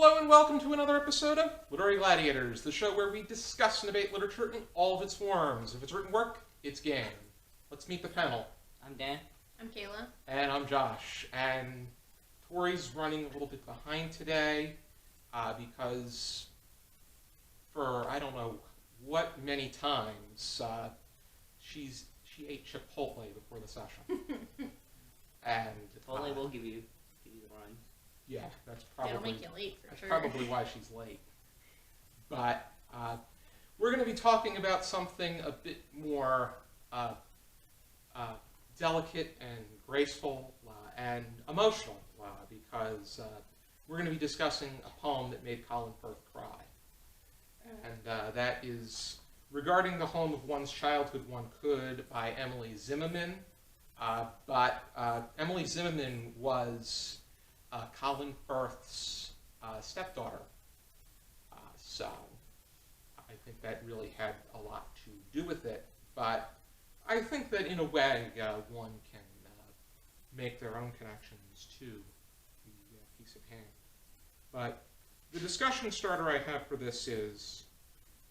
Hello and welcome to another episode of Literary Gladiators, the show where we discuss and debate literature in all of its forms. If it's written work, it's game. Let's meet the panel. I'm Dan. I'm Kaila. And I'm Josh. And Tori's running a little bit behind today because for I don't know what many times she ate Chipotle before the session. And Chipotle will give you the run. Yeah, that's probably It'll make you late for sure. probably why she's late. But we're going to be talking about something a bit more delicate and graceful and emotional because we're going to be discussing a poem that made Colin Firth cry. And that is Regarding the Home of One's Childhood One Could by Emily Zinnemann. But Emily Zinnemann was Colin Firth's stepdaughter. So I think that really had a lot to do with it. But I think that in a way one can make their own connections to the piece at hand. But the discussion starter I have for this is,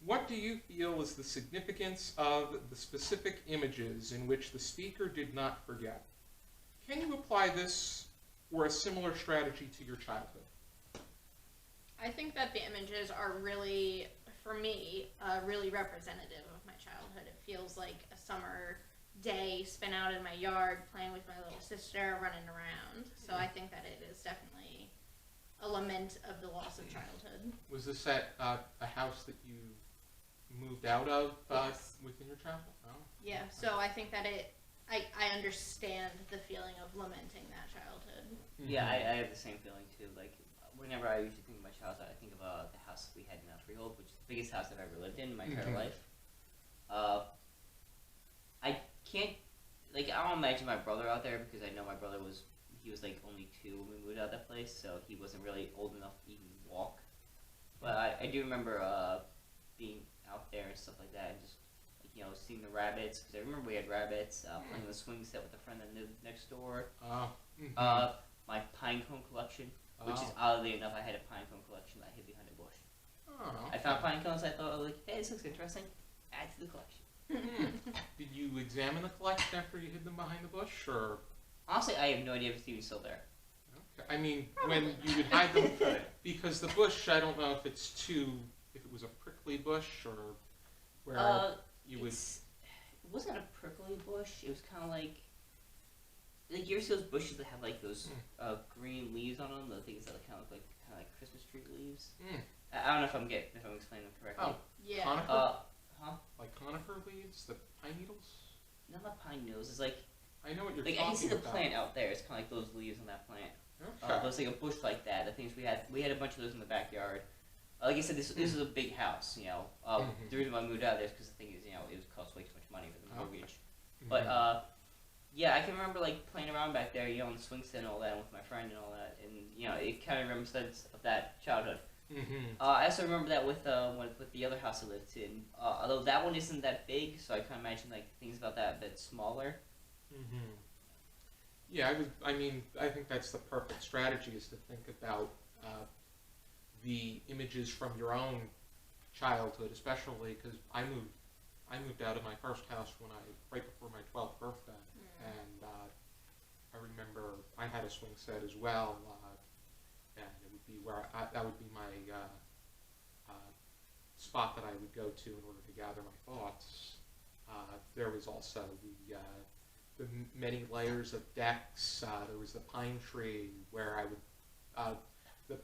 what do you feel is the significance of the specific images in which the speaker did not forget? Can you apply this or a similar strategy to your childhood? I think that the images are really, for me, really representative of my childhood. It feels like a summer day spent out in my yard playing with my little sister, running around. So I think that it is definitely a lament of the loss of childhood. Was this at a house that you moved out of Yes. within your childhood? Oh. Yeah, so I think that I understand the feeling of lamenting that childhood. Mm-hmm. Yeah, I have the same feeling too. Like, whenever I usually think of my childhood, I think of the house we had in Freehold, which is the biggest house I've ever lived in my entire life. I can't, like, I don't imagine my brother out there because I know my brother was like only 2 when we moved out of that place, so he wasn't really old enough to even walk. But I do remember being out there and stuff like that, and just seeing the rabbits, because I remember we had rabbits, playing the swing set with a friend that lived next door. My pine cone collection, which is oddly enough, I had a pine cone collection that I hid behind a bush. Oh, I found pine cones, I thought, like, hey, this looks interesting, add to the collection. Did you examine the collection after you hid them behind the bush, or? Honestly, I have no idea if it's even still there. Okay. I mean, when you would hide them, because the bush, I don't know if it was a prickly bush or where you would. It wasn't a prickly bush. It was kind of like you ever see those bushes that have like those green leaves on them. The things that kind of look like Christmas tree leaves. I don't know if I'm explaining them correctly. Oh, Yeah. Conifer? Huh? Like conifer leaves, the pine needles. No, not pine needles. It's like I know what you're I talking can see the about. plant out there. It's kind of like those leaves on that plant. Okay. It was like a bush like that. The things we had a bunch of those in the backyard. Like I said, this is a big house. The reason why I moved out there is because the thing is, it was cost way too much money for the mortgage. But yeah, I can remember like playing around back there, on the swing set and all that, and with my friend and all that, and it kind of reminiscence of that childhood. I also remember that with the other house I lived in. Although that one isn't that big, so I kind of imagine like things about that a bit smaller. Yeah, I think that's the perfect strategy, is to think about the images from your own childhood, especially because I moved out of my first house right before my 12th birthday, and I remember I had a swing set as well, and it would be that would be my spot that I would go to in order to gather my thoughts. There was also the many layers of decks. There was the pine tree where I would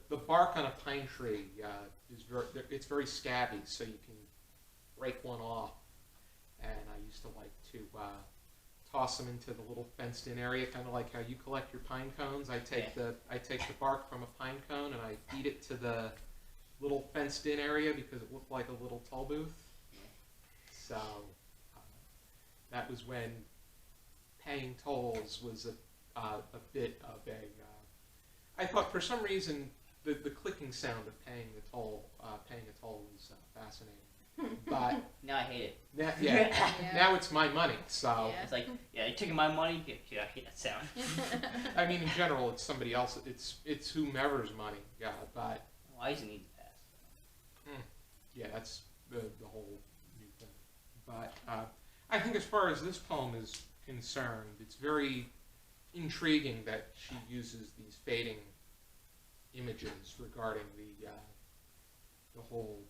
the bark on a pine tree it's very scabby, so you can break one off. And I used to like to toss them into the little fenced-in area, kind of like how you collect your pine cones. I take the bark from a pine cone and I feed it to the little fenced-in area because it looked like a little toll booth. So that was when paying tolls was a bit of a. I thought for some reason the clicking sound of paying a toll was fascinating. But now I hate it. Now it's my money. So it's like, you're taking my money. Yeah, I hate that sound. I mean, in general, it's somebody else. It's whomever's money. Yeah, but Why does it need to pass? Yeah, that's the whole new thing. But I think as far as this poem is concerned, it's very intriguing that she uses these fading images regarding the whole,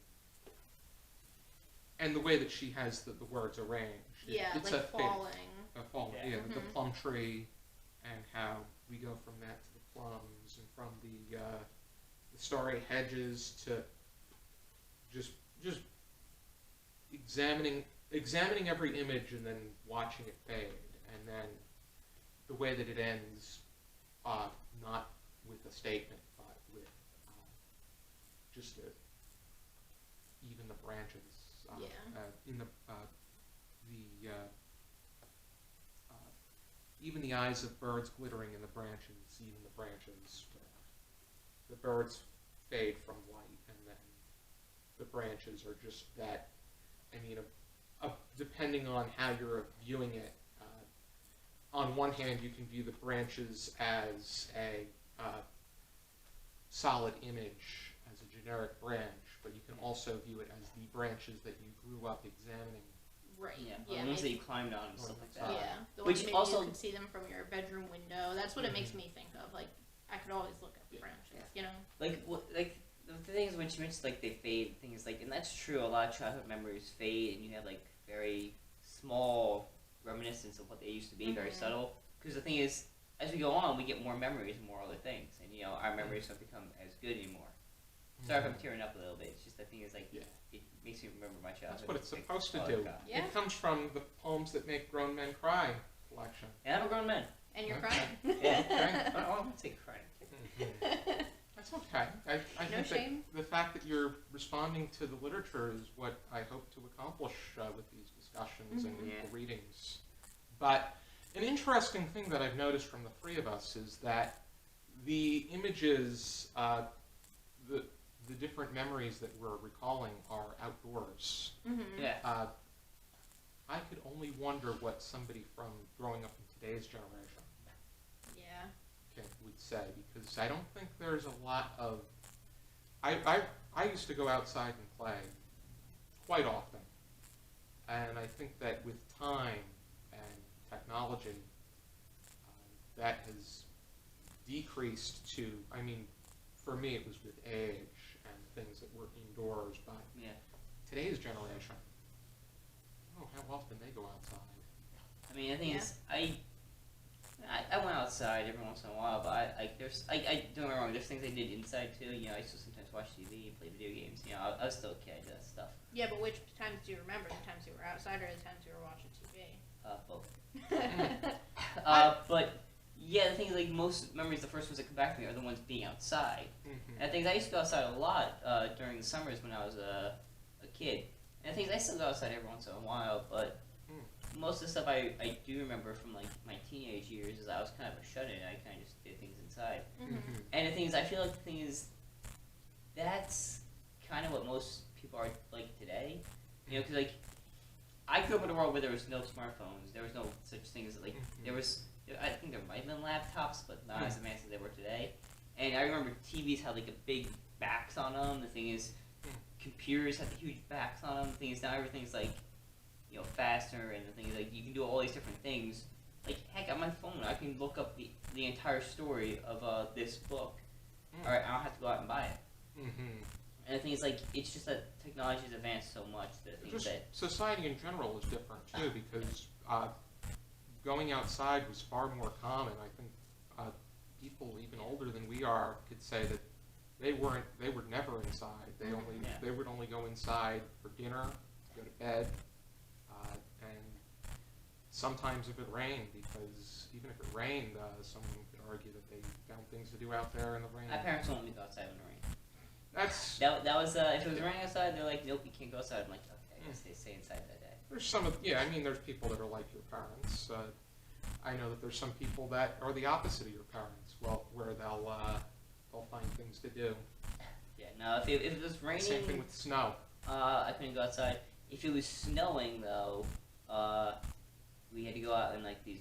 and the way that she has the words arranged. It's like a fading, falling. a falling, Yeah. yeah, the plum tree, and how we go from that to the plums, and from the starry hedges to just examining every image and then watching it fade, and then the way that it ends, not with a statement, but with just even the branches, in the even the eyes of birds glittering in the branches, even the branches, the birds fade from light, and then the branches are just that. I mean, depending on how you're viewing it, on one hand you can view the branches as a solid image, as a generic branch, but you can also view it as the branches that you grew up examining. Right. The ones that you climbed on and stuff like that. Yeah. The Which ones maybe also- you could see them from your bedroom window. That's what it makes me think of. Like, I could always look at the branches, you know? Like the thing is when she mentions like they fade, things like, and that's true. A lot of childhood memories fade, and you have like very small reminiscence of what they used to be, very subtle. Because the thing is, as we go on, we get more memories and more other things, and our memories don't become as good anymore. Sorry if I'm tearing up a little bit. It's just the thing is like it makes me remember my childhood. That's what it's supposed to oh, do. God. Yeah. It comes from the Poems That Make Grown Men Cry collection. And I'm a grown man. And you're Okay. crying. Yeah. I don't want to say crying. That's okay. I No think shame. that the fact that you're responding to the literature is what I hope to accomplish with these discussions and the readings. But an interesting thing that I've noticed from the three of us is that the images, the different memories that we're recalling are outdoors. Yeah. I could only wonder what somebody from growing up in today's generation Yeah. would say, because I don't think there's a lot of. I used to go outside and play quite often, and I think that with time and technology, that has decreased to. I mean, for me, it was with age and things that were indoors, but today's generation, I don't know how often they go outside. I mean, the thing is, I went outside every once in a while, but I don't get me wrong. There's things I did inside too. I used to sometimes watch TV and play video games. I was still a kid. I did that stuff. Yeah, but which times do you remember? The times you were outside or the times you were watching TV? Both. But yeah, the thing is, like, most memories, the first ones that come back to me are the ones being outside. And the things I used to go outside a lot during the summers when I was a kid. And the things I still go outside every once in a while, but most of the stuff I do remember from like my teenage years is I was kind of a shut-in. I kind of just did things inside. And the thing is, I feel like the thing is, that's kind of what most people are like today. Because like, I grew up in a world where there was no smartphones. There was no such thing as like, there was, I think there might have been laptops, but not as advanced as they were today. And I remember TVs had like a big backs on them. The thing is, computers had the huge backs on them. The thing is, now everything's like, faster, and the thing is, like, you can do all these different things. Like, heck, on my phone, I can look up the entire story of this book. Alright, I don't have to go out and buy it. And the thing is, like, it's just that technology has advanced so much that the thing is that society in general is different too, because going outside was far more common. I think people even older than we are could say that they were never inside. They would only go inside for dinner, go to bed, and sometimes if it rained, because even if it rained, someone could argue that they found things to do out there in the rain. my parents won't let me go outside when it rains. That was if it was raining outside, they're like, nope, you can't go outside. I'm like, okay, I guess they stay inside that day. There's some I mean, there's people that are like your parents. I know that there's some people that are the opposite of your parents. Well, where they'll find things to do. Yeah, no, if it was raining, Same thing with snow. I couldn't go outside. If it was snowing though, we had to go out in like these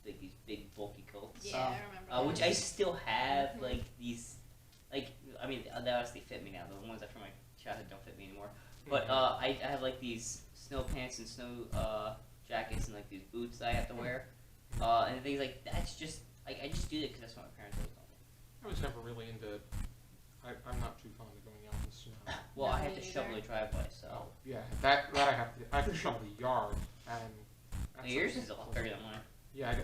big bulky coats. Yeah, I remember. Which I still have, like these, like I mean, they honestly fit me now. The ones that from my childhood don't fit me anymore. But Mm-hmm. I have like these snow pants and snow jackets and like these boots that I have to wear, and things like that's just I just do it because that's what my parents always told me. I was never really into. I'm not too fond of going out in the snow. Well, No, I have me to neither. shovel the driveway, so Oh, yeah, that I have to shovel the yard, and that's yours is a lot bigger than mine. Yeah,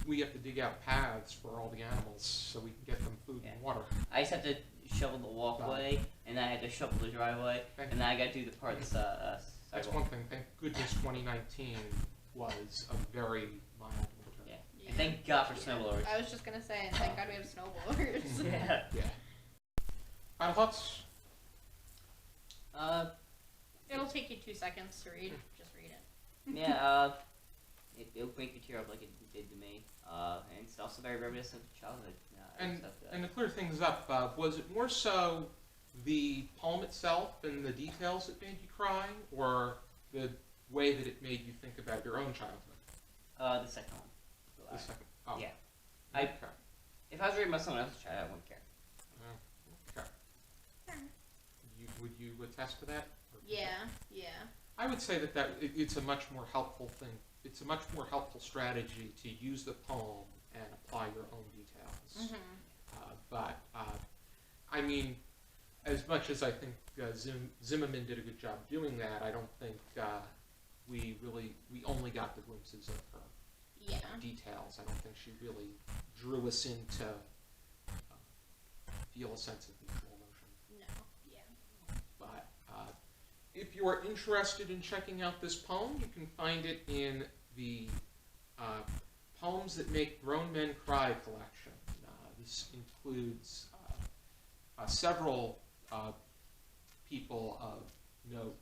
we have to dig out paths for all the animals so we can get them food Yeah. and water. I just have to shovel the walkway, and then I have to shovel the driveway, Thank and then I got to do the parts. That's Sidewalk. one thing. Thank goodness 2019 was a very mild winter. Yeah. Yeah. And thank God for snowblowers. I was just gonna say, and thank God we have snowblowers. Yeah. Yeah. Final thoughts? It'll take you 2 seconds to read. Just read it. Yeah, it'll make you tear up like it did to me. And it's also very reminiscent of childhood. And to clear things up, was it more so the poem itself and the details that made you cry, or the way that it made you think about your own childhood? The second one. The second. Oh. Yeah. Okay. If I was reading about someone else's child, I wouldn't care. Okay. Would you attest to that? Or- Yeah. I would say that it's a much more helpful thing. It's a much more helpful strategy to use the poem and apply your own details. But I mean, as much as I think Zinnemann did a good job doing that, I don't think we only got the glimpses of her Yeah. details. I don't think she really drew us in to feel a sense of mutual emotion. No. Yeah. But if you are interested in checking out this poem, you can find it in the Poems That Make Grown Men Cry collection. This includes several people of note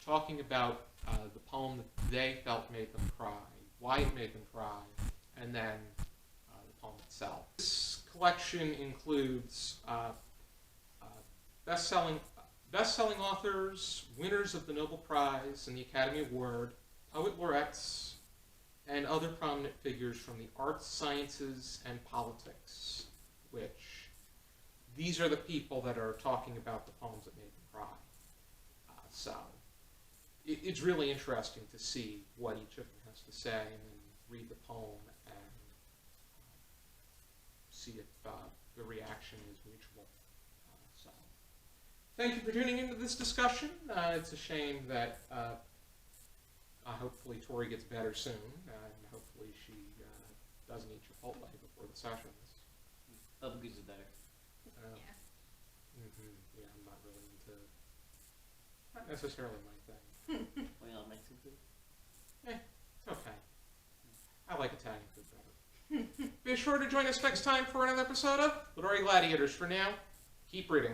talking about the poem that they felt made them cry, why it made them cry, and then the poem itself. This collection includes best-selling authors, winners of the Nobel Prize and the Academy Award, poet laureates, and other prominent figures from the arts, sciences, and politics, which these are the people that are talking about the poems that made them cry. So it's really interesting to see what each of them has to say and then read the poem and see if the reaction is mutual. So thank you for tuning into this discussion. It's a shame that hopefully Tori gets better soon, and hopefully she doesn't eat Chipotle before the sessions. Bubble Goose is better. Yeah. Yeah, I'm not really into. Not necessarily my thing. Well, you know, Mexican food. It's okay. I like Italian food better. Be sure to join us next time for another episode of Tori Gladiators. For now, keep reading.